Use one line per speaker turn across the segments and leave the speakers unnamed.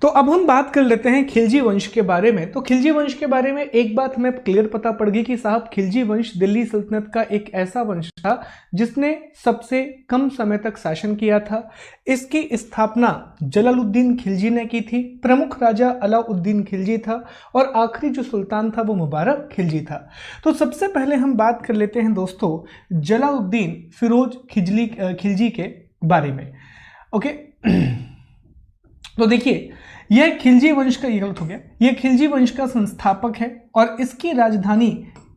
तो अब हम बात कर लेते हैं खिलजी वंश के बारे में। तो खिलजी वंश के बारे में एक बात हमें क्लियर पता पड़ गई कि साहब खिलजी वंश दिल्ली सल्तनत का एक ऐसा वंश था जिसने सबसे कम समय तक शासन किया था। इसकी स्थापना जलालुद्दीन खिलजी ने की थी। प्रमुख राजा अलाउद्दीन खिलजी था और आखिरी जो सुल्तान था वो मुबारक खिलजी था। तो सबसे पहले हम बात कर लेते हैं दोस्तों जलालुद्दीन फिरोज खिलजी के बारे में। ओके, तो देखिए यह खिलजी वंश का, ये गलत हो गया, यह खिलजी वंश का संस्थापक है और इसकी राजधानी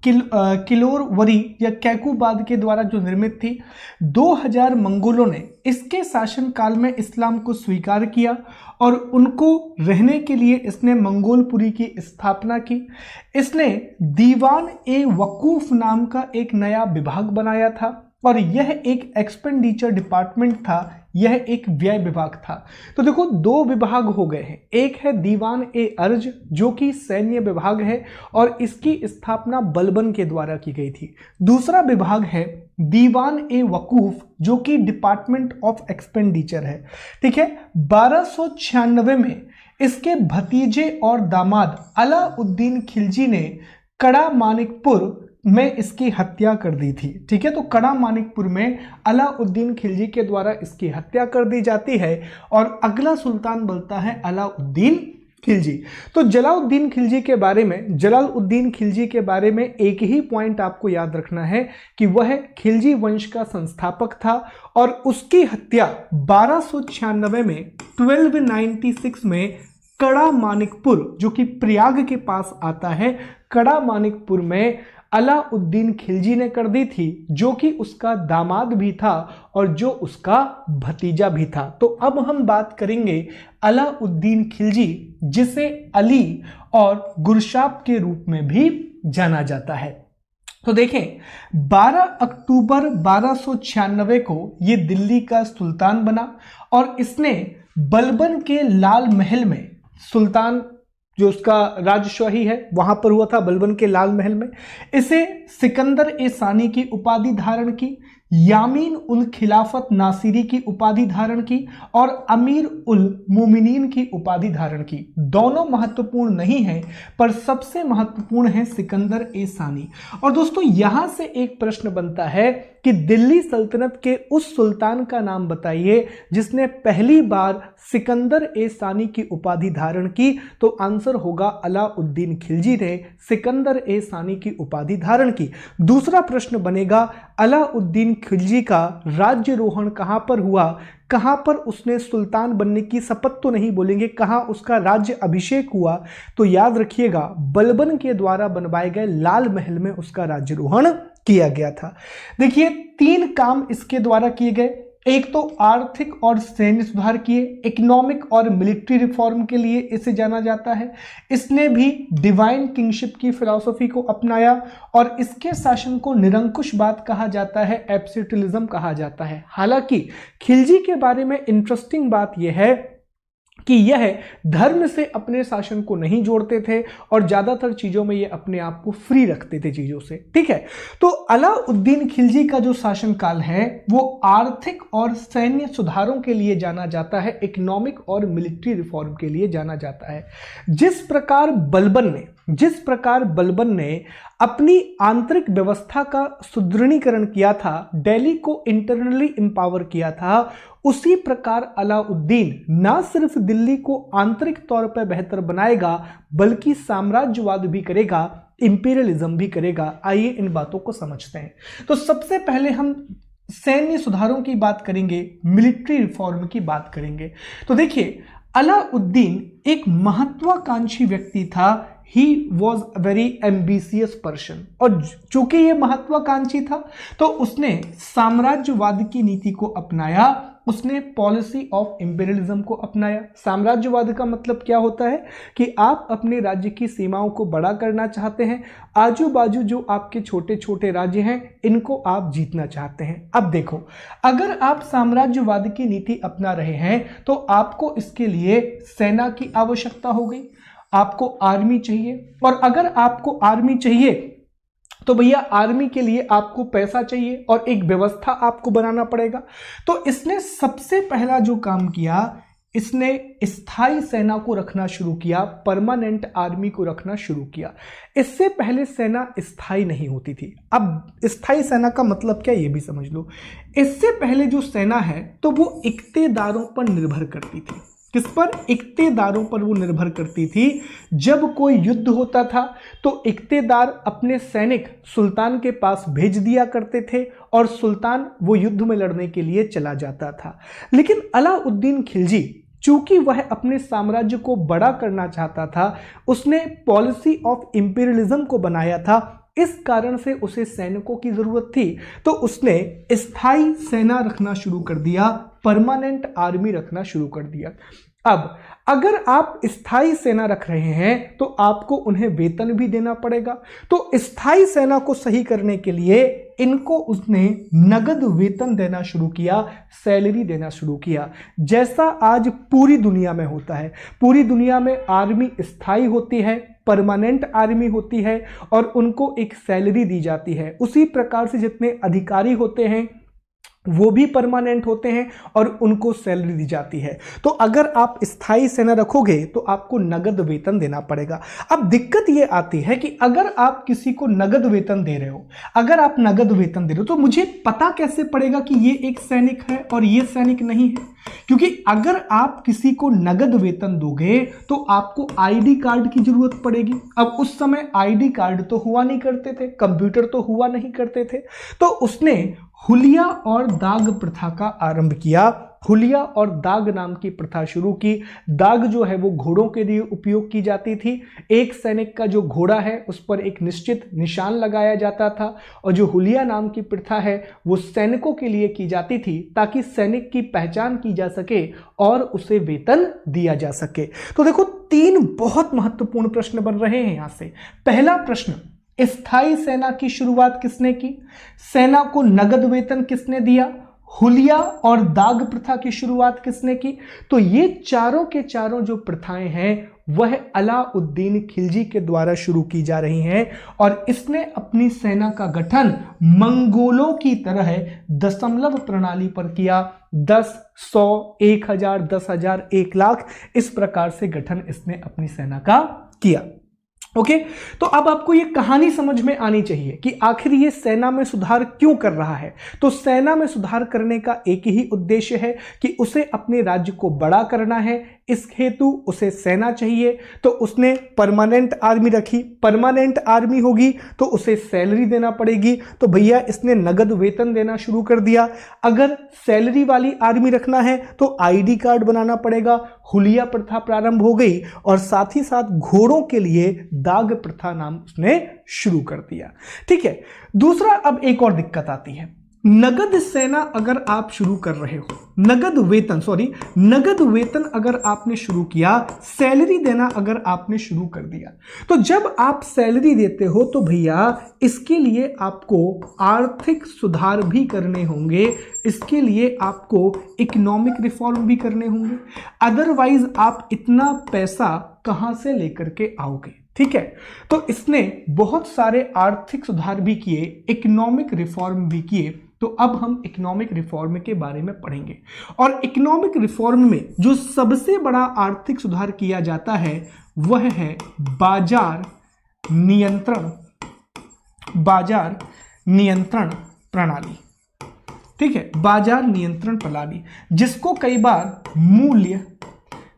किलोरवरी या कैकुबाद के द्वारा जो निर्मित थी। 2000 मंगोलों ने इसके शासनकाल में इस्लाम को स्वीकार किया और उनको रहने के लिए इसने मंगोलपुरी की स्थापना की। इसने दीवान ए वकूफ नाम का एक नया विभाग बनाया था और यह एक एक्सपेंडिचर डिपार्टमेंट था, यह एक व्यय विभाग था। तो देखो दो विभाग हो गए हैं, एक है दीवान ए अर्ज जो कि सैन्य विभाग है और इसकी स्थापना बलबन के द्वारा की गई थी। दूसरा विभाग है दीवान ए वकूफ जो कि डिपार्टमेंट ऑफ एक्सपेंडिचर है। ठीक है, 1296 में इसके भतीजे और दामाद अलाउद्दीन खिलजी ने कड़ा मानिकपुर में इसकी हत्या कर दी थी। ठीक है, तो कड़ा मानिकपुर में अलाउद्दीन खिलजी के द्वारा इसकी हत्या कर दी जाती है और अगला सुल्तान बनता है अलाउद्दीन खिलजी। तो जलालुद्दीन खिलजी के बारे में एक ही पॉइंट आपको याद रखना है कि वह खिलजी वंश का संस्थापक था और उसकी हत्या 1296 में 1296 में कड़ा मानिकपुर जो कि प्रयाग के पास आता है, कड़ा मानिकपुर में अलाउद्दीन खिलजी ने कर दी थी जो कि उसका दामाद भी था और जो उसका भतीजा भी था। तो अब हम बात करेंगे अलाउद्दीन खिलजी जिसे अली और गुरशाप के रूप में भी जाना जाता है। तो देखें 12 अक्टूबर 1296 को ये दिल्ली का सुल्तान बना और इसने बलबन के लाल महल में, सुल्तान जो उसका राजशाही है वहां पर हुआ था बलबन के लाल महल में, इसे सिकंदर ए सानी की उपाधि धारण की, यामीन उल खिलाफत नासिरी की उपाधि धारण की और अमीर उल मोमिनीन की उपाधि धारण की। दोनों महत्वपूर्ण नहीं है पर सबसे महत्वपूर्ण है सिकंदर ए सानी। और दोस्तों यहां से एक प्रश्न बनता है कि दिल्ली सल्तनत के उस सुल्तान का नाम बताइए जिसने पहली बार सिकंदर ए सानी की उपाधि धारण की। तो आंसर होगा अलाउद्दीन खिलजी ने सिकंदर ए सानी की उपाधि धारण की। दूसरा प्रश्न बनेगा अलाउद्दीन खिलजी का राज्यरोहण कहां पर हुआ, कहां पर उसने सुल्तान बनने की शपथ तो नहीं बोलेंगे, कहां उसका राज्य अभिषेक हुआ। तो याद रखिएगा बलबन के द्वारा बनवाए गए लाल महल में उसका राज्यरोहण किया गया था। देखिए 3 काम इसके द्वारा किए गए, एक तो आर्थिक और सैन्य सुधार किए, इकोनॉमिक और मिलिट्री रिफॉर्म के लिए इसे जाना जाता है। इसने भी डिवाइन किंगशिप की फिलॉसफी को अपनाया और इसके शासन को निरंकुशवाद कहा जाता है, एब्सोल्यूटिज्म कहा जाता है। हालांकि खिलजी के बारे में इंटरेस्टिंग बात यह है कि यह धर्म से अपने शासन को नहीं जोड़ते थे और ज्यादातर चीजों में ये अपने आप को फ्री रखते थे चीजों से। ठीक है, तो अलाउद्दीन खिलजी का जो शासनकाल है वो आर्थिक और सैन्य सुधारों के लिए जाना जाता है, इकोनॉमिक और मिलिट्री रिफॉर्म के लिए जाना जाता है। जिस प्रकार बलबन ने अपनी आंतरिक व्यवस्था का सुदृढ़ीकरण किया था, दिल्ली को इंटरनली एम्पावर किया था, उसी प्रकार अलाउद्दीन न सिर्फ दिल्ली को आंतरिक तौर पर बेहतर बनाएगा बल्कि साम्राज्यवाद भी करेगा, इंपीरियलिज्म भी करेगा। आइए इन बातों को समझते हैं। तो सबसे पहले हम सैन्य सुधारों की बात करेंगे, मिलिट्री रिफॉर्म की बात करेंगे। तो देखिए अलाउद्दीन एक महत्वाकांक्षी व्यक्ति था, he was a very ambitious person, और चूंकि ये महत्वाकांक्षी था तो उसने साम्राज्यवाद की नीति को अपनाया, उसने पॉलिसी ऑफ इंपीरियलिज्म को अपनाया। साम्राज्यवाद का मतलब क्या होता है कि आप अपने राज्य की सीमाओं को बड़ा करना चाहते हैं, आजू बाजू जो आपके छोटे छोटे राज्य हैं इनको आप जीतना चाहते हैं। अब देखो अगर आप साम्राज्यवाद की नीति अपना रहे हैं तो आपको इसके लिए सेना की आवश्यकता हो गई, आपको आर्मी चाहिए, और अगर आपको आर्मी चाहिए तो भैया आर्मी के लिए आपको पैसा चाहिए और एक व्यवस्था आपको बनाना पड़ेगा। तो इसने सबसे पहला जो काम किया, इसने स्थायी सेना को रखना शुरू किया, परमानेंट आर्मी को रखना शुरू किया। इससे पहले सेना स्थायी नहीं होती थी। अब स्थायी सेना का मतलब क्या, ये भी समझ लो। इससे पहले जो सेना है तो वो इक्तेदारों पर निर्भर करती थी। किस पर? इक्तेदारों पर वो निर्भर करती थी। जब कोई युद्ध होता था तो इक्तेदार अपने सैनिक सुल्तान के पास भेज दिया करते थे और सुल्तान वो युद्ध में लड़ने के लिए चला जाता था। लेकिन अलाउद्दीन खिलजी, चूंकि वह अपने साम्राज्य को बड़ा करना चाहता था, उसने पॉलिसी ऑफ इंपीरियलिज्म को बनाया था। इस कारण से उसे सैनिकों की जरूरत थी, तो उसने स्थायी सेना रखना शुरू कर दिया, परमानेंट आर्मी रखना शुरू कर दिया। अब अगर आप स्थायी सेना रख रहे हैं तो आपको उन्हें वेतन भी देना पड़ेगा। तो स्थायी सेना को सही करने के लिए इनको उसने नगद वेतन देना शुरू किया, सैलरी देना शुरू किया, जैसा आज पूरी दुनिया में होता है। पूरी दुनिया में आर्मी स्थायी होती है, परमानेंट आर्मी होती है और उनको एक सैलरी दी जाती है। उसी प्रकार से जितने अधिकारी होते हैं वो भी परमानेंट होते हैं और उनको सैलरी दी जाती है। तो अगर आप स्थायी सेना रखोगे तो आपको नगद वेतन देना पड़ेगा। अब दिक्कत ये आती है कि अगर आप किसी को नगद वेतन दे रहे हो, अगर आप नगद वेतन दे रहे हो तो मुझे पता कैसे पड़ेगा कि ये एक सैनिक है और ये सैनिक नहीं है? क्योंकि अगर आप किसी को नगद वेतन दोगे तो आपको आईडी कार्ड की जरूरत पड़ेगी। अब उस समय आईडी कार्ड तो हुआ नहीं करते थे, कंप्यूटर तो हुआ नहीं करते थे, तो उसने हुलिया और दाग प्रथा का आरंभ किया। हुलिया और दाग नाम की प्रथा शुरू की। दाग जो है वो घोड़ों के लिए उपयोग की जाती थी। एक सैनिक का जो घोड़ा है उस पर एक निश्चित निशान लगाया जाता था, और जो हुलिया नाम की प्रथा है वो सैनिकों के लिए की जाती थी ताकि सैनिक की पहचान की जा सके और उसे वेतन दिया जा सके। तो देखो, 3 बहुत महत्वपूर्ण प्रश्न बन रहे हैं यहां से। पहला प्रश्न, स्थायी सेना की शुरुआत किसने की? सेना को नगद वेतन किसने दिया? हुलिया और दाग प्रथा की शुरुआत किसने की? तो ये चारों के चारों जो प्रथाएं हैं वह अलाउद्दीन खिलजी के द्वारा शुरू की जा रही हैं, और इसने अपनी सेना का गठन मंगोलों की तरह दशमलव प्रणाली पर किया। 10, 100, 1000, 10,000, 1 लाख, इस प्रकार से गठन इसने अपनी सेना का किया। ओके, तो अब आपको ये कहानी समझ में आनी चाहिए कि आखिर ये सेना में सुधार क्यों कर रहा है। तो सेना में सुधार करने का एक ही उद्देश्य है कि उसे अपने राज्य को बड़ा करना है। इस हेतु उसे सेना चाहिए, तो उसने परमानेंट आर्मी रखी। परमानेंट आर्मी होगी तो उसे सैलरी देना पड़ेगी, तो भैया इसने नगद वेतन देना शुरू कर दिया। अगर सैलरी वाली आर्मी रखना है तो आईडी कार्ड बनाना पड़ेगा। हुलिया प्रथा प्रारंभ हो गई, और साथ ही साथ घोड़ों के लिए दाग प्रथा नाम उसने शुरू कर दिया। ठीक है, दूसरा, अब एक और दिक्कत आती है। नगद सेना अगर आप शुरू कर रहे हो, नगद वेतन अगर आपने शुरू किया, सैलरी देना अगर आपने शुरू कर दिया, तो जब आप सैलरी देते हो तो भैया इसके लिए आपको आर्थिक सुधार भी करने होंगे, इसके लिए आपको इकोनॉमिक रिफॉर्म भी करने होंगे। अदरवाइज आप इतना पैसा कहां से लेकर के आओगे? ठीक है, तो इसने बहुत सारे आर्थिक सुधार भी किए, इकोनॉमिक रिफॉर्म भी किए। तो अब हम इकोनॉमिक रिफॉर्म के बारे में पढ़ेंगे, और इकोनॉमिक रिफॉर्म में जो सबसे बड़ा आर्थिक सुधार किया जाता है वह है बाजार नियंत्रण प्रणाली। ठीक है, बाजार नियंत्रण प्रणाली, जिसको कई बार मूल्य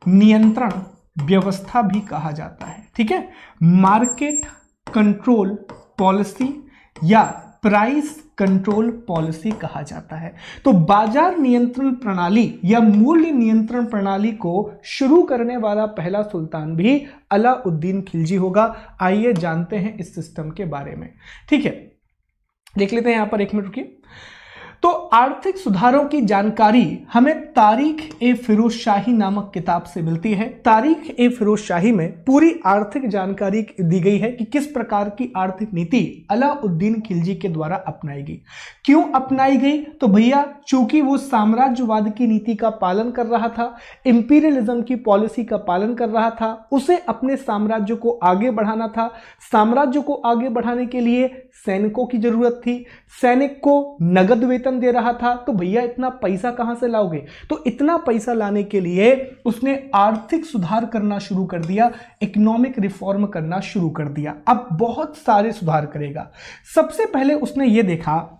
नियंत्रण व्यवस्था भी कहा जाता है। ठीक है, मार्केट कंट्रोल पॉलिसी या प्राइस कंट्रोल पॉलिसी कहा जाता है। तो बाजार नियंत्रण प्रणाली या मूल्य नियंत्रण प्रणाली को शुरू करने वाला पहला सुल्तान भी अलाउद्दीन खिलजी होगा। आइए जानते हैं इस सिस्टम के बारे में। ठीक है, देख लेते हैं यहां पर, 1 मिनट रुकिए। तो आर्थिक सुधारों की जानकारी हमें तारीख-ए-फिरोजशाही नामक किताब से मिलती है। तारीख-ए-फिरोजशाही में पूरी आर्थिक जानकारी दी गई है कि किस प्रकार की आर्थिक नीति अलाउद्दीन खिलजी के द्वारा अपनाई गई। क्यों अपनाई गई? तो भैया चूंकि वो साम्राज्यवाद की नीति का पालन कर रहा था, इंपीरियलिज्म की पॉलिसी का पालन कर रहा था, उसे अपने साम्राज्य को आगे बढ़ाना था। साम्राज्य को आगे बढ़ाने के लिए सैनिकों की जरूरत थी। सैनिक को नगद वेतन वेतन दे रहा था, तो भैया इतना पैसा कहां से लाओगे? तो इतना पैसा लाने के लिए उसने आर्थिक सुधार करना शुरू कर दिया, इकोनॉमिक रिफॉर्म करना शुरू कर दिया। अब बहुत सारे सुधार करेगा। सबसे पहले उसने ये देखा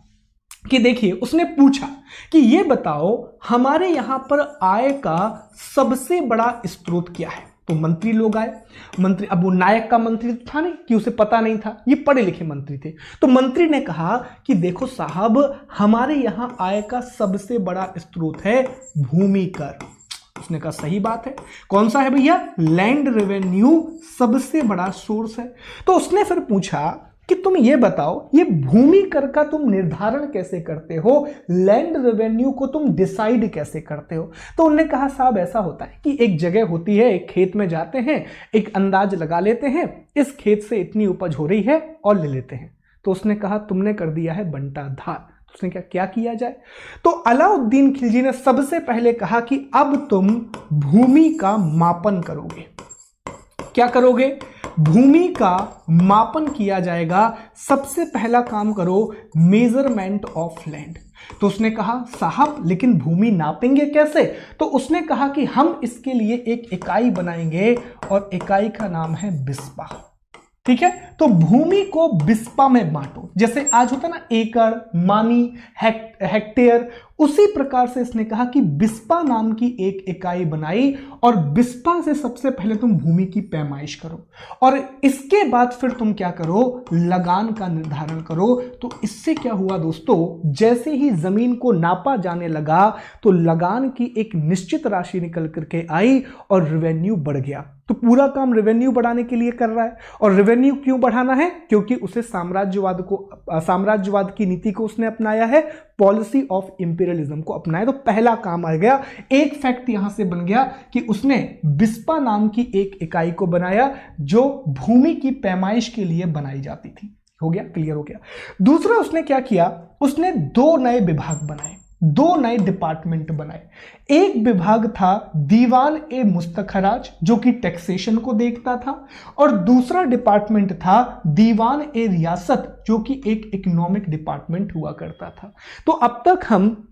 कि देखिए, उसने पूछा कि ये बताओ हमारे यहां पर आय का सबसे बड़ा स्रोत क्या है? तो मंत्री लोग आए। मंत्री, अब वो नायक का मंत्री था नहीं कि उसे पता नहीं था, ये पढ़े लिखे मंत्री थे। तो मंत्री ने कहा कि देखो साहब, हमारे यहां आय का सबसे बड़ा स्रोत है भूमि कर। उसने कहा सही बात है। कौन सा है भैया? लैंड रेवेन्यू सबसे बड़ा सोर्स है। तो उसने फिर पूछा कि तुम ये बताओ, ये भूमि कर का तुम निर्धारण कैसे करते हो, लैंड रेवेन्यू को तुम डिसाइड कैसे करते हो? तो उन्होंने कहा साहब ऐसा होता है कि एक जगह होती है, एक खेत में जाते हैं, एक अंदाज लगा लेते हैं, इस खेत से इतनी उपज हो रही है और ले लेते हैं। तो उसने कहा तुमने कर दिया है बंटाधार। उसने क्या किया जाए? तो अलाउद्दीन खिलजी ने सबसे पहले कहा कि अब तुम भूमि का मापन करोगे। क्या करोगे? भूमि का मापन किया जाएगा। सबसे पहला काम करो, मेजरमेंट ऑफ लैंड। तो उसने कहा साहब लेकिन भूमि नापेंगे कैसे? तो उसने कहा कि हम इसके लिए एक इकाई बनाएंगे और इकाई का नाम है बिस्पा। ठीक है, तो भूमि को बिस्पा में बांटो। जैसे आज होता है ना एकड़, मानी, हेक्टेयर, उसी प्रकार से इसने कहा कि बिस्पा नाम की एक इकाई बनाई और बिस्पा से सबसे पहले तुम भूमि की पैमाइश करो और इसके बाद फिर तुम क्या करो, लगान का निर्धारण करो। तो इससे क्या हुआ दोस्तों, जैसे ही जमीन को नापा जाने लगा तो लगान की एक निश्चित राशि निकल करके आई और रेवेन्यू बढ़ गया। तो पूरा काम रेवेन्यू बढ़ाने के लिए कर रहा है। और रेवेन्यू क्यों बढ़ाना है? क्योंकि उसे साम्राज्यवाद की नीति को उसने अपनाया है, पॉलिसी ऑफ इंपीरियलिज्म को अपनाया। तो पहला काम आ गया। एक फैक्ट यहां से बन गया कि उसने बिस्पा नाम की एक इकाई को बनाया जो भूमि की पैमाइश के लिए बनाई जाती थी। हो गया, क्लियर हो गया। दूसरा उसने क्या किया, उसने दो नए विभाग बनाए, दो नए डिपार्टमेंट बनाए। एक विभाग था दीवान ए मुस्तखराज जो कि टैक्सेशन को देखता था और दूसरा डिपार्टमेंट था दीवान ए रियासत जो कि एक इकोनॉमिक डिपार्टमेंट हुआ करता था। तो अब तक हम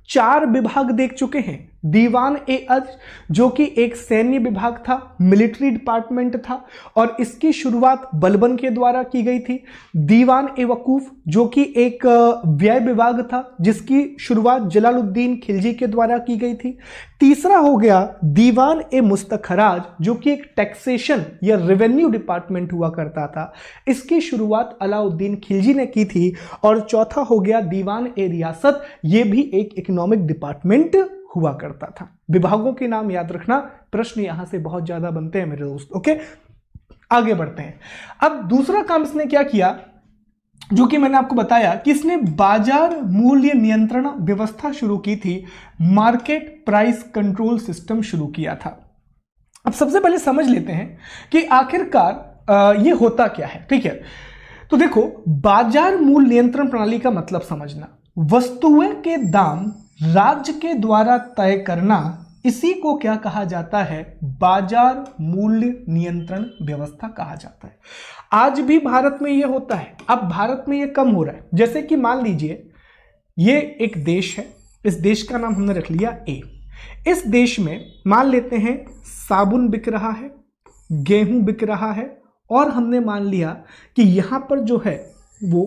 4 विभाग देख चुके हैं। दीवान ए अज जो कि एक सैन्य विभाग था, मिलिट्री डिपार्टमेंट था और इसकी शुरुआत बलबन के द्वारा की गई थी। दीवान ए वकूफ जो कि एक व्यय विभाग था जिसकी शुरुआत जलालुद्दीन खिलजी के द्वारा की गई थी। तीसरा हो गया दीवान ए मुस्तखराज जो कि एक टैक्सेशन या रेवेन्यू डिपार्टमेंट हुआ करता था, इसकी शुरुआत अलाउद्दीन खिलजी ने की थी। और चौथा हो गया दीवान ए रियासत, यह भी एक इकोनॉमिक डिपार्टमेंट हुआ करता था। विभागों के नाम याद रखना, प्रश्न यहां से बहुत ज्यादा बनते हैं मेरे दोस्त। ओके, आगे बढ़ते हैं। अब दूसरा काम इसने क्या किया, जो कि मैंने आपको बताया कि इसने बाजार मूल्य नियंत्रण व्यवस्था शुरू की थी, मार्केट प्राइस कंट्रोल सिस्टम शुरू किया था। अब सबसे पहले समझ लेते हैं कि आखिरकार ये होता क्या है। ठीक है, तो देखो, बाजार मूल्य नियंत्रण प्रणाली का मतलब समझना, वस्तुओं के दाम राज्य के द्वारा तय करना, इसी को क्या कहा जाता है, बाजार मूल्य नियंत्रण व्यवस्था कहा जाता है। आज भी भारत में यह होता है। अब भारत में यह कम हो रहा है। जैसे कि मान लीजिए ये एक देश है, इस देश का नाम हमने रख लिया ए। इस देश में मान लेते हैं साबुन बिक रहा है, गेहूं बिक रहा है और हमने मान लिया कि यहां पर जो है वो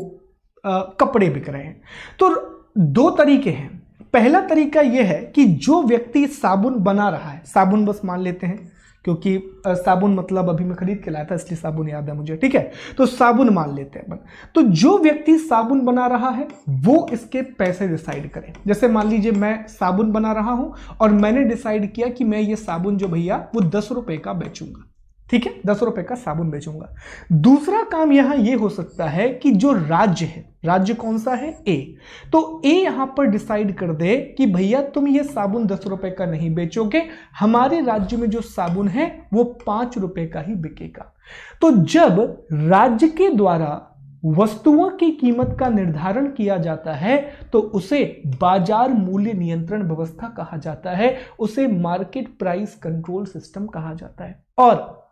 कपड़े बिक रहे हैं। तो दो तरीके हैं। पहला तरीका यह है कि जो व्यक्ति साबुन बना रहा है, साबुन बस मान लेते हैं क्योंकि साबुन मतलब अभी मैं खरीद के लाया था इसलिए साबुन याद है मुझे। ठीक है, तो साबुन मान लेते हैं। तो जो व्यक्ति साबुन बना रहा है वो इसके पैसे डिसाइड करे। जैसे मान लीजिए मैं साबुन बना रहा हूं और मैंने डिसाइड किया कि मैं ये साबुन जो भैया वो 10 रुपए का बेचूंगा। ठीक है, 10 रुपए का साबुन बेचूंगा। दूसरा काम यहां यह हो सकता है कि जो राज्य है, राज्य कौन सा है, ए, तो ए यहां पर डिसाइड कर दे कि भैया तुम ये साबुन 10 रुपए का नहीं बेचोगे, हमारे राज्य में जो साबुन है वो 5 रुपए का ही बिकेगा। तो जब राज्य के द्वारा वस्तुओं की कीमत का निर्धारण किया जाता है तो उसे बाजार मूल्य नियंत्रण व्यवस्था कहा जाता है, उसे मार्केट प्राइस कंट्रोल सिस्टम कहा जाता है। और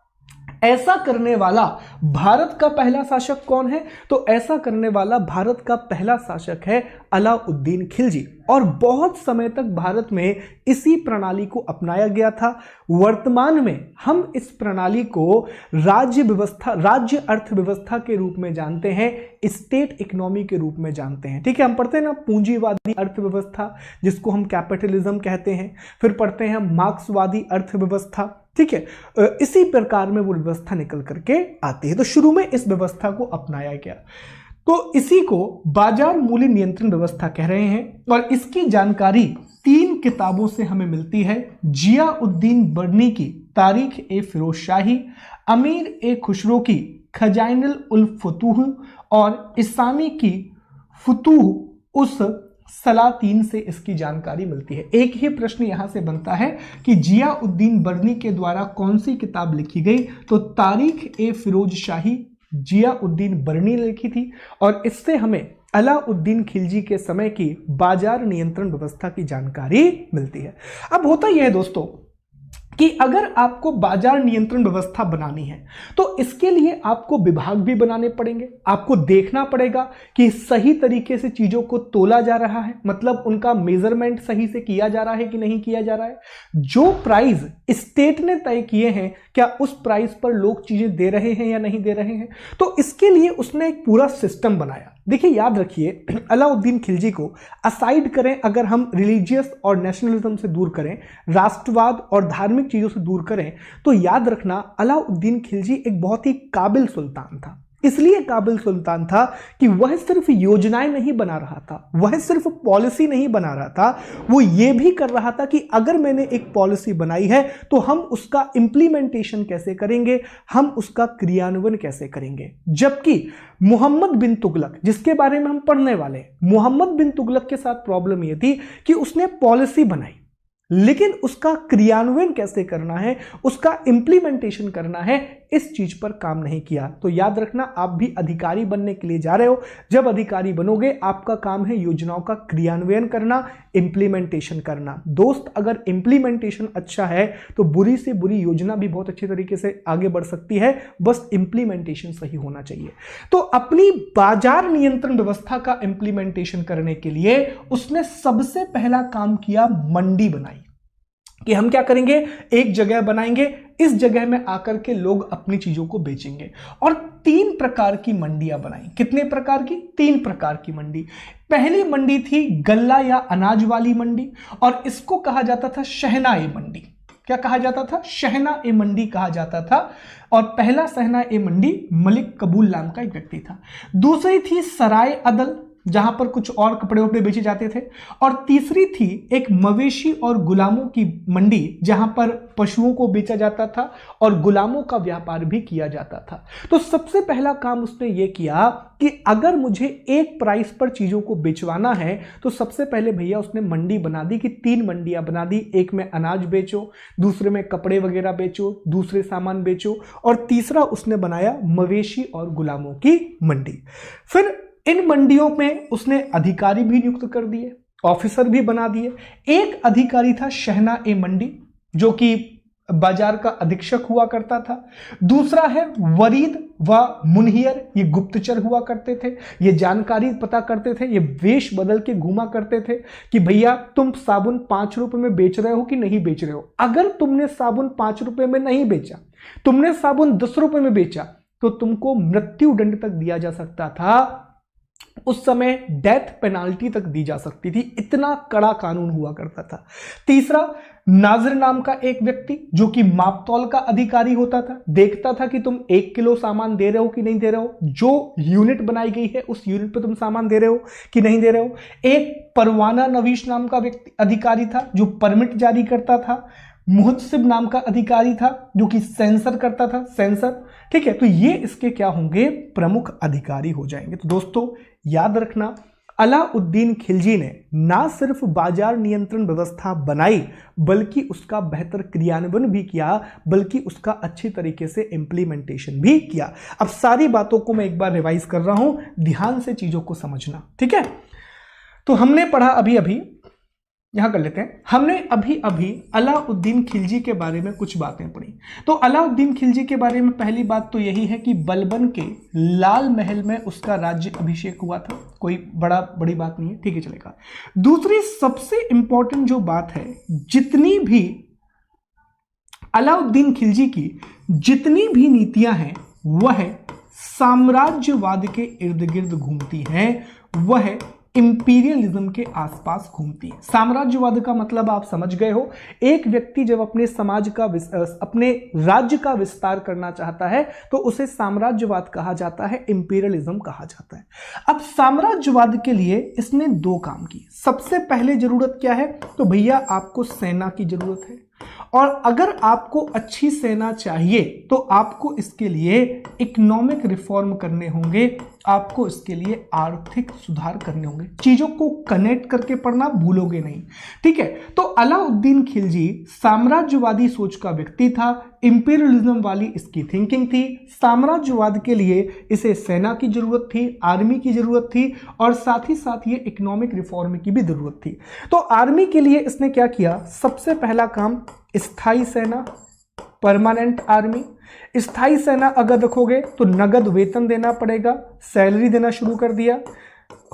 ऐसा करने वाला भारत का पहला शासक कौन है? तो ऐसा करने वाला भारत का पहला शासक है अलाउद्दीन खिलजी, और बहुत समय तक भारत में इसी प्रणाली को अपनाया गया था। वर्तमान में हम इस प्रणाली को राज्य अर्थव्यवस्था के रूप में जानते हैं, स्टेट इकोनॉमी के रूप में जानते हैं। ठीक है, हम पढ़ते हैं ना पूंजीवादी अर्थव्यवस्था जिसको हम कैपिटलिज्म कहते हैं, फिर पढ़ते हैं मार्क्सवादी अर्थव्यवस्था। ठीक है, इसी प्रकार में वो व्यवस्था निकल करके आती है। तो शुरू में इस व्यवस्था को अपनाया गया, तो इसी को बाजार मूल्य नियंत्रण व्यवस्था कह रहे हैं। और इसकी जानकारी 3 किताबों से हमें मिलती है, जियाउद्दीन बर्नी की तारीख ए फिरोजशाही, अमीर ए खुसरो की खजाइनुल उल फुतूह और इस्लामी की फुतूह उस सलातीन से इसकी जानकारी मिलती है। एक ही प्रश्न यहां से बनता है कि जियाउद्दीन बर्नी के द्वारा कौन सी किताब लिखी गई? तो तारीख ए फिरोजशाही जियाउद्दीन बर्नी ने लिखी थी, और इससे हमें अलाउद्दीन खिलजी के समय की बाजार नियंत्रण व्यवस्था की जानकारी मिलती है। अब होता यह है दोस्तों कि अगर आपको बाजार नियंत्रण व्यवस्था बनानी है तो इसके लिए आपको विभाग भी बनाने पड़ेंगे। आपको देखना पड़ेगा कि सही तरीके से चीजों को तोला जा रहा है, मतलब उनका मेजरमेंट सही से किया जा रहा है कि नहीं किया जा रहा है। जो प्राइस स्टेट ने तय किए हैं क्या उस प्राइस पर लोग चीजें दे रहे हैं या नहीं दे रहे हैं। तो इसके लिए उसने एक पूरा सिस्टम बनाया। देखिए, याद रखिए, अलाउद्दीन खिलजी को असाइड करें, अगर हम रिलीजियस और नेशनलिज्म से दूर करें, राष्ट्रवाद और धार्मिक चीजों से दूर करें, तो याद रखना अलाउद्दीन खिलजी एक बहुत ही काबिल सुल्तान था। इसलिए काबिल सुल्तान था कि वह सिर्फ योजनाएं नहीं बना रहा था, वह सिर्फ पॉलिसी नहीं बना रहा था, वो ये भी कर रहा था कि अगर मैंने एक पॉलिसी बनाई है तो हम उसका इंप्लीमेंटेशन कैसे करेंगे, हम उसका क्रियान्वयन कैसे करेंगे। जबकि मोहम्मद बिन तुगलक, जिसके बारे में हम पढ़ने वाले हैं, मोहम्मद बिन तुगलक के साथ प्रॉब्लम यह थी कि उसने पॉलिसी बनाई, लेकिन उसका क्रियान्वयन कैसे करना है, उसका इंप्लीमेंटेशन करना है, इस चीज पर काम नहीं किया। तो याद रखना, आप भी अधिकारी बनने के लिए जा रहे हो। जब अधिकारी बनोगे आपका काम है योजनाओं का क्रियान्वयन करना, इंप्लीमेंटेशन करना। दोस्त, अगर इंप्लीमेंटेशन अच्छा है तो बुरी से बुरी योजना भी बहुत अच्छी तरीके से आगे बढ़ सकती है, बस इंप्लीमेंटेशन सही होना चाहिए। तो अपनी बाजार नियंत्रण व्यवस्था का इंप्लीमेंटेशन करने के लिए उसने सबसे पहला काम किया, मंडी बनाई। कि हम क्या करेंगे, एक जगह बनाएंगे, इस जगह में आकर के लोग अपनी चीजों को बेचेंगे। और 3 प्रकार की मंडियां बनाई। कितने प्रकार की? 3 प्रकार की मंडी। पहली मंडी थी गल्ला या अनाज वाली मंडी, और इसको कहा जाता था शहना-ए मंडी। क्या कहा जाता था? शहना-ए मंडी कहा जाता था। और पहला शहना-ए मंडी मलिक कबूल नाम का एक व्यक्ति था। दूसरी थी सराय अदल, जहां पर कुछ और कपड़े वपड़े बेचे जाते थे। और तीसरी थी एक मवेशी और गुलामों की मंडी, जहां पर पशुओं को बेचा जाता था और गुलामों का व्यापार भी किया जाता था। तो सबसे पहला काम उसने ये किया कि अगर मुझे एक प्राइस पर चीजों को बेचवाना है तो सबसे पहले भैया उसने मंडी बना दी कि 3 मंडियां बना दी। एक में अनाज बेचो, दूसरे में कपड़े वगैरह बेचो, दूसरे सामान बेचो, और तीसरा उसने बनाया मवेशी और गुलामों की मंडी। फिर इन मंडियों में उसने अधिकारी भी नियुक्त कर दिए, ऑफिसर भी बना दिए। एक अधिकारी था शहना-ए मंडी, जो कि बाजार का अधीक्षक हुआ करता था। दूसरा है वरीद व मुनहियर, ये गुप्तचर हुआ करते थे, ये जानकारी पता करते थे, ये वेश बदल के घूमा करते थे कि भैया तुम साबुन 5 रुपए में बेच रहे हो कि नहीं बेच रहे हो। अगर तुमने साबुन 5 रुपए में नहीं बेचा, तुमने साबुन 10 रुपए में बेचा, तो तुमको मृत्यु दंड तक दिया जा सकता था। उस समय डेथ पेनाल्टी तक दी जा सकती थी, इतना कड़ा कानून हुआ करता था। तीसरा, नाजिर नाम का एक व्यक्ति, जो कि मापतौल का अधिकारी होता था, देखता था कि तुम 1 किलो सामान दे रहे हो कि नहीं दे रहे हो, जो यूनिट बनाई गई है उस यूनिट पे तुम सामान दे रहे हो कि नहीं दे रहे हो। एक परवाना नवीश नाम का व्यक्ति अधिकारी था, जो परमिट जारी करता था। मुहतसिब नाम का अधिकारी था, जो कि सेंसर करता था, सेंसर। ठीक है, तो ये इसके क्या होंगे, प्रमुख अधिकारी हो जाएंगे। तो दोस्तों याद रखना, अलाउद्दीन खिलजी ने ना सिर्फ बाजार नियंत्रण व्यवस्था बनाई, बल्कि उसका बेहतर क्रियान्वयन भी किया, बल्कि उसका अच्छी तरीके से इंप्लीमेंटेशन भी किया। अब सारी बातों को मैं एक बार रिवाइज कर रहा हूं, ध्यान से चीजों को समझना। ठीक है, तो हमने पढ़ा अभी अभी यहां कर लेते हैं। हमने अभी अभी अलाउद्दीन खिलजी के बारे में कुछ बातें पढ़ी। तो अलाउद्दीन खिलजी के बारे में पहली बात तो यही है कि बलबन के लाल महल में उसका राज्य अभिषेक हुआ था, कोई बड़ी बात नहीं है, ठीक है चलेगा। दूसरी सबसे इंपॉर्टेंट जो बात है, जितनी भी अलाउद्दीन खिलजी की जितनी भी नीतियां हैं वह साम्राज्यवाद के इर्द गिर्द घूमती हैं, वह इंपीरियलिज्म के आसपास घूमती है। साम्राज्यवाद का मतलब आप समझ गए हो, एक व्यक्ति जब अपने समाज का अपने राज्य का विस्तार करना चाहता है तो उसे साम्राज्यवाद कहा जाता है, इंपीरियलिज्म कहा जाता है। अब साम्राज्यवाद के लिए इसने दो काम किए। सबसे पहले जरूरत क्या है, तो भैया आपको सेना की जरूरत है, और अगर आपको अच्छी सेना चाहिए तो आपको इसके लिए इकोनॉमिक रिफॉर्म करने होंगे, आपको इसके लिए आर्थिक सुधार करने होंगे। चीजों को कनेक्ट करके पढ़ना भूलोगे नहीं, ठीक है। तो अलाउद्दीन खिलजी साम्राज्यवादी सोच का व्यक्ति था, इंपीरियलिज्म वाली इसकी थिंकिंग थी। साम्राज्यवाद के लिए इसे सेना की जरूरत थी, आर्मी की जरूरत थी, और साथ ही साथ ये इकोनॉमिक रिफॉर्म की भी जरूरत थी। तो आर्मी के लिए इसने क्या किया, सबसे पहला काम स्थायी सेना, परमानेंट आर्मी। स्थायी सेना अगर रखोगे तो नगद वेतन देना पड़ेगा, सैलरी देना शुरू कर दिया।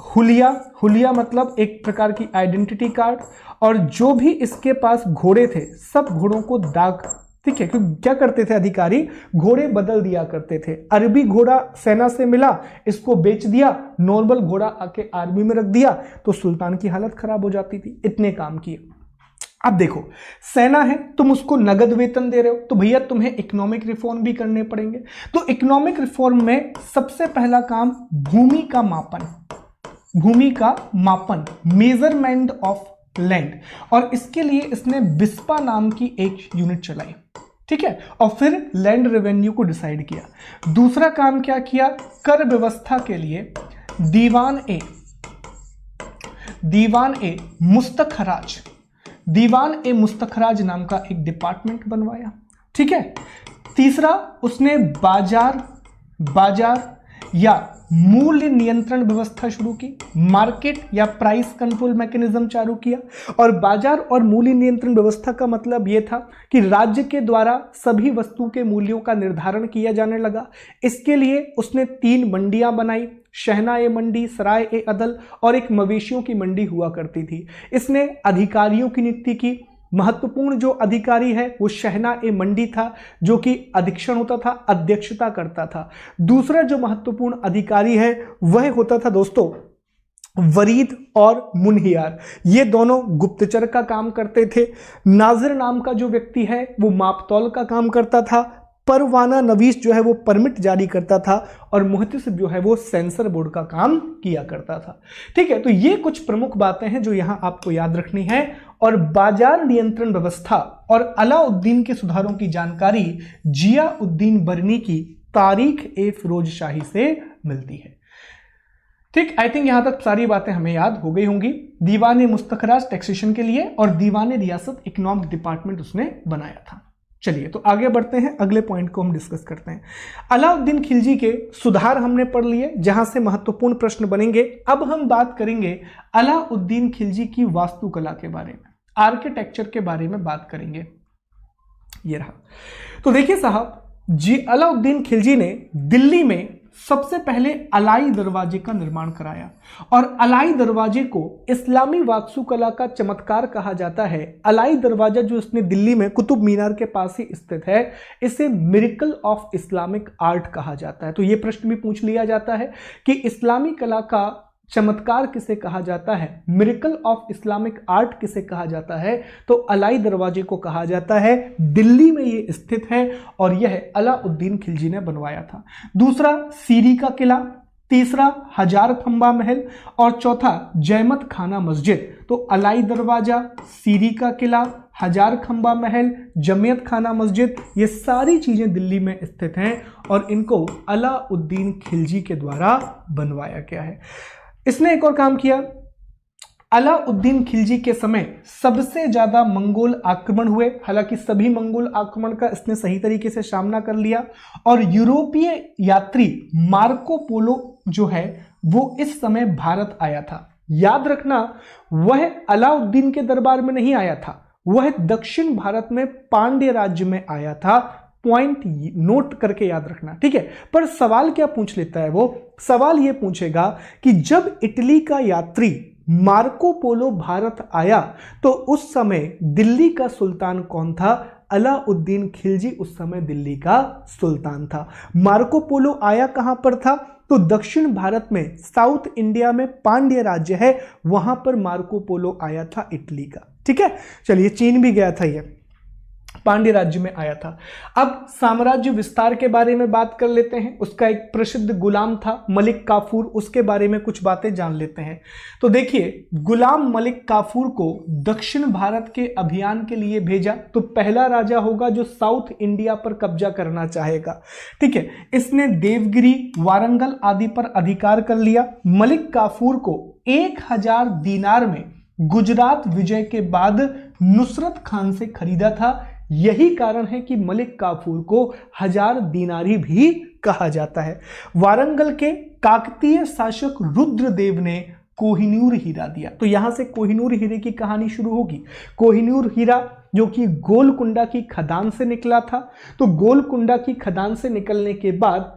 हुलिया मतलब एक प्रकार की आइडेंटिटी कार्ड, और जो भी इसके पास घोड़े थे सब घोड़ों को दाग, ठीक है, क्योंकि क्या करते थे अधिकारी, घोड़े बदल दिया करते थे। अरबी घोड़ा सेना से मिला, इसको बेच दिया, नॉर्मल घोड़ा आके आर्मी में रख दिया, तो सुल्तान की हालत खराब हो जाती थी। इतने काम किए। अब देखो, सेना है, तुम उसको नगद वेतन दे रहे हो, तो भैया तुम्हें इकोनॉमिक रिफॉर्म भी करने पड़ेंगे। तो इकोनॉमिक रिफॉर्म में सबसे पहला काम भूमि का मापन, मेजरमेंट ऑफ लैंड, और इसके लिए इसने बिस्पा नाम की एक यूनिट चलाई, ठीक है, और फिर लैंड रेवेन्यू को डिसाइड किया। दूसरा काम क्या किया, कर व्यवस्था के लिए दीवान ए मुस्तखराज नाम का एक डिपार्टमेंट बनवाया, ठीक है। तीसरा, उसने बाजार या मूल्य नियंत्रण व्यवस्था शुरू की, मार्केट या प्राइस कंट्रोल मैकेनिज्म चालू किया। और बाजार और मूल्य नियंत्रण व्यवस्था का मतलब यह था कि राज्य के द्वारा सभी वस्तु के मूल्यों का निर्धारण किया जाने लगा। इसके लिए उसने 3 मंडियां बनाई, शहना ए मंडी, सराय ए अदल, और एक मवेशियों की मंडी हुआ करती थी। इसने अधिकारियों की नियुक्ति की। महत्वपूर्ण जो अधिकारी है वो शहना ए मंडी था, जो कि अधीक्षण होता था, अध्यक्षता करता था। दूसरा जो महत्वपूर्ण अधिकारी है वह होता था दोस्तों वरीद और मुनहियार, ये दोनों गुप्तचर का काम करते थे। नाजिर नाम का जो व्यक्ति है वो मापतौल का काम करता था। परवाना नवीस जो है वो परमिट जारी करता था, और मुहतसिब जो है वो सेंसर बोर्ड का काम किया करता था, ठीक है। तो ये कुछ प्रमुख बातें हैं जो यहां आपको याद रखनी है। और बाजार नियंत्रण व्यवस्था और अलाउद्दीन के सुधारों की जानकारी जियाउद्दीन बरनी की तारीख ए फिरोजशाही से मिलती है, ठीक। आई थिंक यहां तक सारी बातें हमें याद हो गई होंगी। दीवान मुस्तखराज टैक्सेशन के लिए, और दीवान रियासत इकोनॉमिक डिपार्टमेंट उसने बनाया था। चलिए तो आगे बढ़ते हैं, अगले पॉइंट को हम डिस्कस करते हैं। अलाउद्दीन खिलजी के सुधार हमने पढ़ लिए, जहां से महत्वपूर्ण प्रश्न बनेंगे। अब हम बात करेंगे अलाउद्दीन खिलजी की वास्तुकला के बारे में, आर्किटेक्चर के बारे में बात करेंगे। ये रहा। तो देखिए साहब जी, अलाउद्दीन खिलजी ने दिल्ली में सबसे पहले अलाई दरवाजे का निर्माण कराया, और अलाई दरवाजे को इस्लामी वास्तुकला का चमत्कार कहा जाता है। अलाई दरवाजा जो इसने दिल्ली में कुतुब मीनार के पास ही स्थित है, इसे मिरेकल ऑफ इस्लामिक आर्ट कहा जाता है। तो यह प्रश्न भी पूछ लिया जाता है कि इस्लामी कला का चमत्कार किसे कहा जाता है, मिरेकल ऑफ इस्लामिक आर्ट किसे कहा जाता है, तो अलाई दरवाजे को कहा जाता है। दिल्ली में ये स्थित है, और यह अलाउद्दीन खिलजी ने बनवाया था। दूसरा सीरी का किला, तीसरा हजार खंबा महल, और चौथा जयमत खाना मस्जिद। तो अलाई दरवाजा, सीरी का किला, हजार खंबा महल, जमियत खाना मस्जिद, ये सारी चीजें दिल्ली में स्थित हैं, और इनको अलाउद्दीन खिलजी के द्वारा बनवाया गया है। इसने एक और काम किया। अलाउद्दीन खिलजी के समय सबसे ज्यादा मंगोल आक्रमण हुए, हालांकि सभी मंगोल आक्रमण का इसने सही तरीके से सामना कर लिया, और यूरोपीय यात्री मार्को पोलो जो है वो इस समय भारत आया था। याद रखना, वह अलाउद्दीन के दरबार में नहीं आया था, वह दक्षिण भारत में पांड्य राज्य में आया था। पॉइंट नोट करके याद रखना, ठीक है। पर सवाल क्या पूछ लेता है वो, सवाल ये पूछेगा कि जब इटली का यात्री मार्को पोलो भारत आया तो उस समय दिल्ली का सुल्तान कौन था? अलाउद्दीन खिलजी उस समय दिल्ली का सुल्तान था। मार्को पोलो आया कहां पर था? तो दक्षिण भारत में, साउथ इंडिया में पांड्य राज्य है, वहां पर मार्को पोलो आया था इटली का, ठीक है। चलिए, चीन भी गया था, ये पांड्य राज्य में आया था। अब साम्राज्य विस्तार के बारे में बात कर लेते हैं। उसका एक प्रसिद्ध गुलाम था मलिक काफूर, उसके बारे में कुछ बातें जान लेते हैं। तो देखिए, गुलाम मलिक काफूर को दक्षिण भारत के अभियान के लिए भेजा तो पहला राजा होगा जो साउथ इंडिया पर कब्जा करना चाहेगा, ठीक है। इसने देवगिरी, वारंगल आदि पर अधिकार कर लिया। मलिक काफूर को 1000 दीनार में गुजरात विजय के बाद नुसरत खान से खरीदा था। यही कारण है कि मलिक काफूर को 1000 दीनारी भी कहा जाता है। वारंगल के काकतीय शासक रुद्रदेव ने कोहिनूर हीरा दिया। तो यहां से कोहिनूर हीरे की कहानी शुरू होगी। कोहिनूर हीरा जो कि गोलकुंडा की खदान से निकला था। तो गोलकुंडा की खदान से निकलने के बाद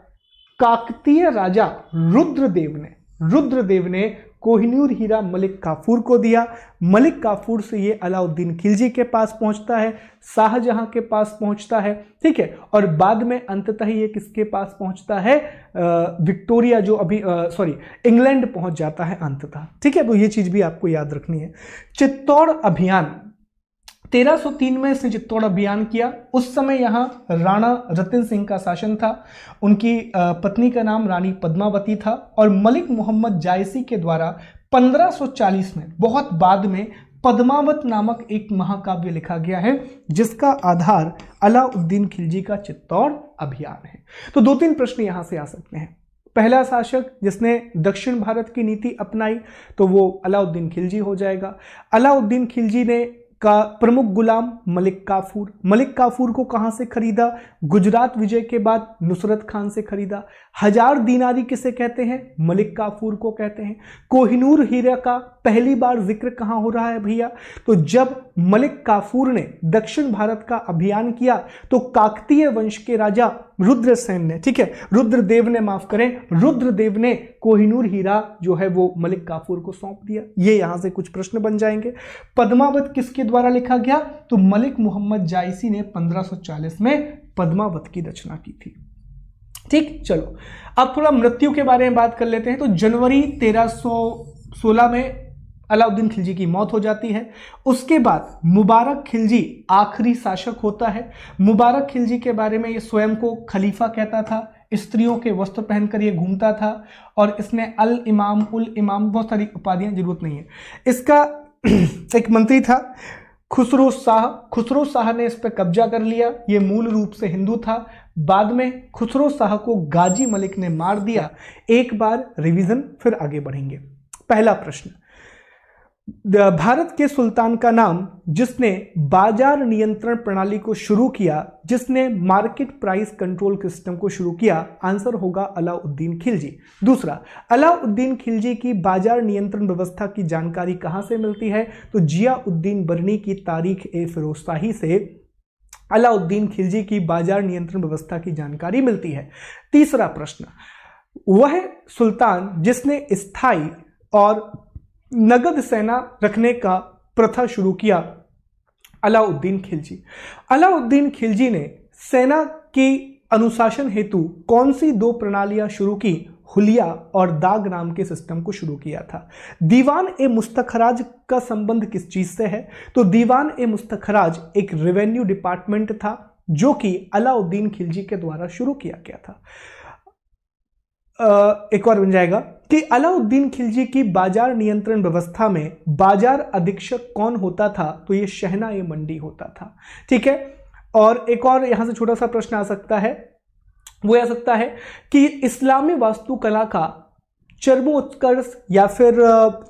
काकतीय राजा रुद्रदेव ने कोहिनूर हीरा मलिक काफूर को दिया। मलिक काफूर से ये अलाउद्दीन खिलजी के पास पहुंचता है, शाहजहां के पास पहुंचता है, ठीक है। और बाद में अंततः ये किसके पास पहुंचता है? विक्टोरिया, जो अभी इंग्लैंड पहुंच जाता है अंततः, ठीक है। तो ये चीज भी आपको याद रखनी है। चित्तौड़ अभियान 1303 में इसने चित्तौड़ अभियान किया। उस समय यहां राणा रतन सिंह का शासन था। उनकी पत्नी का नाम रानी पद्मावती था। और मलिक मोहम्मद जायसी के द्वारा 1540 में, बहुत बाद में, पद्मावत नामक एक महाकाव्य लिखा गया है जिसका आधार अलाउद्दीन खिलजी का चित्तौड़ अभियान है। तो 2-3 प्रश्न यहां से आ सकते हैं। पहला शासक जिसने दक्षिण भारत की नीति अपनाई तो वो अलाउद्दीन खिलजी हो जाएगा। अलाउद्दीन खिलजी ने का प्रमुख गुलाम मलिक काफूर को कहां से खरीदा? गुजरात विजय के बाद नुसरत खान से खरीदा। 1000 दीनारी किसे कहते हैं? मलिक काफूर को कहते हैं। कोहिनूर हीरा का पहली बार जिक्र कहां हो रहा है भैया? तो जब मलिक काफूर ने दक्षिण भारत का अभियान किया तो काकतीय वंश के राजा रुद्रसेन ने, ठीक है, रुद्रदेव ने कोहिनूर हीरा जो है वो मलिक काफूर को सौंप दिया। ये यहां से कुछ प्रश्न बन जाएंगे। पद्मावत किसके द्वारा लिखा गया? तो मलिक मोहम्मद जायसी ने 1540 में पद्मावत की रचना की थी, ठीक। चलो, अब थोड़ा मृत्यु के बारे में बात कर लेते हैं। तो जनवरी 1316 में अलाउद्दीन खिलजी की मौत हो जाती है। उसके बाद मुबारक खिलजी आखिरी शासक होता है। मुबारक खिलजी के बारे में ये स्वयं को खलीफा कहता था, स्त्रियों के वस्त्र पहनकर ये घूमता था और इसने अल इमाम, उल इमाम, बहुत सारी उपाधियां, जरूरत नहीं है। इसका एक मंत्री था खुसरो शाह ने इस पर कब्जा कर लिया। ये मूल रूप से हिंदू था। बाद में खुसरो शाह को गाजी मलिक ने मार दिया। एक बार रिवीजन, फिर आगे बढ़ेंगे। पहला प्रश्न, भारत के सुल्तान का नाम जिसने बाजार नियंत्रण प्रणाली को शुरू किया, जिसने मार्केट प्राइस कंट्रोल सिस्टम को शुरू किया, आंसर होगा अलाउद्दीन खिलजी। दूसरा, अलाउद्दीन खिलजी की बाजार नियंत्रण व्यवस्था की जानकारी कहां से मिलती है? तो जियाउद्दीन बरनी की तारीख ए फिरोजशाही से अलाउद्दीन खिलजी की बाजार नियंत्रण व्यवस्था की जानकारी मिलती है। तीसरा प्रश्न, वह सुल्तान जिसने स्थायी और नगद सेना रखने का प्रथा शुरू किया, अलाउद्दीन खिलजी। अलाउद्दीन खिलजी ने सेना की अनुशासन हेतु कौन सी 2 प्रणालियां शुरू की? हुलिया और दाग नाम के सिस्टम को शुरू किया था। दीवान ए मुस्तखराज का संबंध किस चीज से है? तो दीवान ए मुस्तखराज एक रेवेन्यू डिपार्टमेंट था जो कि अलाउद्दीन खिलजी के द्वारा शुरू किया गया था। एक और बन जाएगा कि अलाउद्दीन खिलजी की बाजार नियंत्रण व्यवस्था में बाजार अधीक्षक कौन होता था? तो ये शहना-ए मंडी होता था, ठीक है। और एक और यहां से छोटा सा प्रश्न आ सकता है, वो आ सकता है कि इस्लामी वास्तुकला का चरमोत्कर्ष या फिर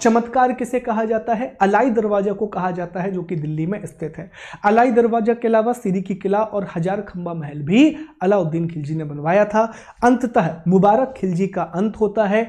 चमत्कार किसे कहा जाता है? अलाई दरवाजा को कहा जाता है, जो कि दिल्ली में स्थित है। अलाई दरवाजा के अलावा सीरी की किला और 1000 खंबा महल भी अलाउद्दीन खिलजी ने बनवाया था। अंततः मुबारक खिलजी का अंत होता है